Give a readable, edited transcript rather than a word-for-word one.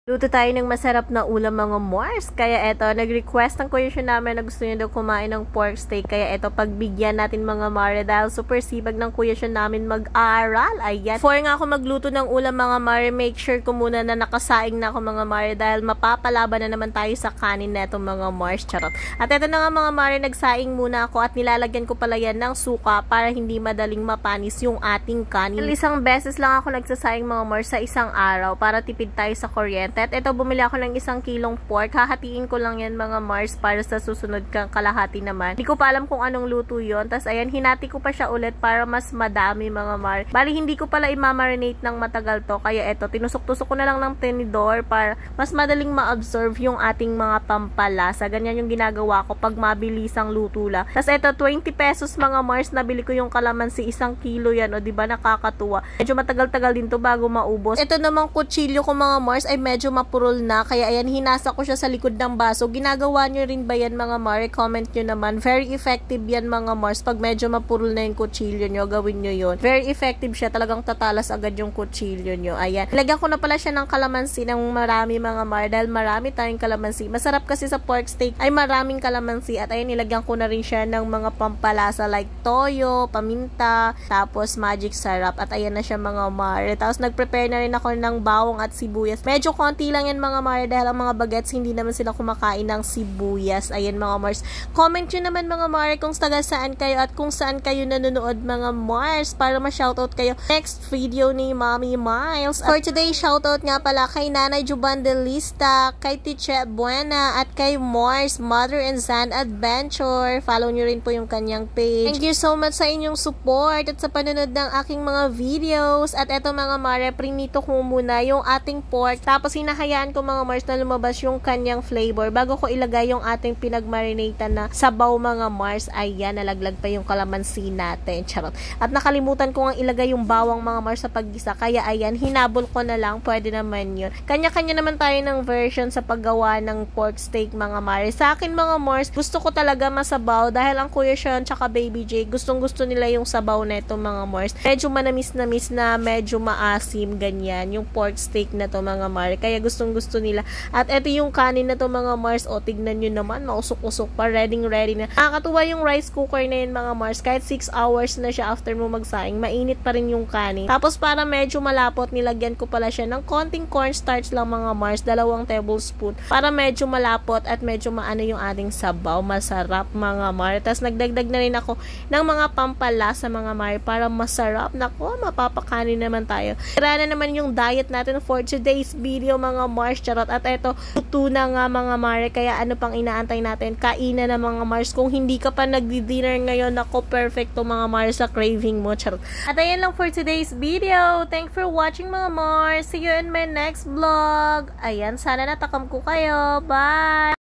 Luto tayo ng masarap na ulam mga Mars. Kaya eto, nag-request ng kuya namin na gusto niya daw kumain ng pork steak. Kaya eto, pagbigyan natin mga Mare dahil super sibag ng kuya namin mag-aral. Ayan. Before nga ako magluto ng ulam mga Mare, make sure ko muna na nakasaing na ako mga Mare dahil mapapalaban na naman tayo sa kanin na itong mga Mars. Charot. At eto na nga mga Mare, nagsaing muna ako at nilalagyan ko pala yan ng suka para hindi madaling mapanis yung ating kanin. Isang beses lang ako nagsasaing mga Mars sa isang araw para tipid tayo sa kuryente. At ito, bumili ako ng 1 kilong pork. Hahatiin ko lang yan mga Mars para sa susunod kang kalahati naman. Hindi ko pa alam kung anong luto yon. Tapos ayan, hinati ko pa siya ulit para mas madami mga Mars. Bali, hindi ko pala i-marinate ng matagal to. Kaya ito, tinusok-tusok ko na lang ng tinidor para mas madaling ma-absorb yung ating mga pampalasa. Ganyan yung ginagawa ko pag mabilisang luto lang. Tapos ito, 20 pesos mga Mars. Nabili ko yung kalamansi. 1 kilo yan. O diba, nakakatuwa. Medyo matagal-tagal din to bago maubos. Ito namang kutsilyo ko mga Mars ay medyo mapurol na, kaya ayan, hinasa ko siya sa likod ng baso. Ginagawa nyo rin ba yan mga Mare? Comment nyo naman. Very effective yan mga Mars. Pag medyo mapurol na yung kutsilyo nyo, gawin nyo yun. Very effective siya. Talagang tatalas agad yung kutsilyo nyo. Ayan. Lagyan ko na pala siya ng kalamansi ng marami mga Mare dahil marami tayong kalamansi. Masarap kasi sa pork steak ay maraming kalamansi. At ayan, nilagyan ko na rin siya ng mga pampalasa like toyo, paminta, tapos magic syrup. At ayan na siya mga Mare. Tapos nagprepare na rin ako ng bawang at sibuyas. Medyo konti lang yan mga Mare dahil ang mga bagets hindi naman sila kumakain ng sibuyas. Ayan mga Mars. Comment nyo naman mga Mare kung taga saan kayo at kung saan kayo nanonood mga Mars para ma-shoutout kayo next video ni Mommy Miles. For today, shoutout nga pala kay Nanay Jubandelista, kay Tiche Buena at kay Mars Mother and Son Adventure. Follow nyo rin po yung kanyang page. Thank you so much sa inyong support at sa panonood ng aking mga videos. At eto mga Mare, prinito ko muna yung ating pork. Tapos hinahayaan ko mga Mars na lumabas yung kanyang flavor bago ko ilagay yung ating pinagmarinatan na sabaw mga Mars. Ayan, nalaglag pa yung kalamansi natin. Charot. At nakalimutan ko nga ilagay yung bawang mga Mars sa paggisa. Kaya ayan, hinabol ko na lang. Pwede naman yun. Kanya-kanya naman tayo ng version sa paggawa ng pork steak mga Mars. Sa akin mga Mars, gusto ko talaga masabaw dahil ang Kuya Sean tsaka Baby J, gustong-gusto nila yung sabaw na ito mga Mars. Medyo manamis-namis na medyo maasim ganyan yung pork steak na to mga Mars. Kaya gustong-gusto nila. At ito yung kanin na to mga Mars. O, tignan nyo naman. Mausok-usok pa. Ready na. Nakakatuwa yung rice cooker na yun mga Mars. Kahit 6 hours na siya after mo magsaing, mainit pa rin yung kanin. Tapos para medyo malapot, nilagyan ko pala siya ng konting cornstarch lang mga Mars. 2 tablespoon. Para medyo malapot at medyo maano yung ating sabaw. Masarap mga Mars. Tapos nagdagdag na rin ako ng mga pampalasa mga Mars para masarap. Nako, mapapakanin naman tayo. Tira na naman yung diet natin for today's video mga Mars. Charot. At eto, luto na nga mga Mare. Kaya ano pang inaantay natin? Kainan na mga Mars. Kung hindi ka pa nagdi-dinner ngayon, ako perfecto mga Mars sa craving mo. Charot. At ayan lang for today's video. Thanks for watching mga Mars. See you in my next vlog. Ayan, sana natakam ko kayo. Bye!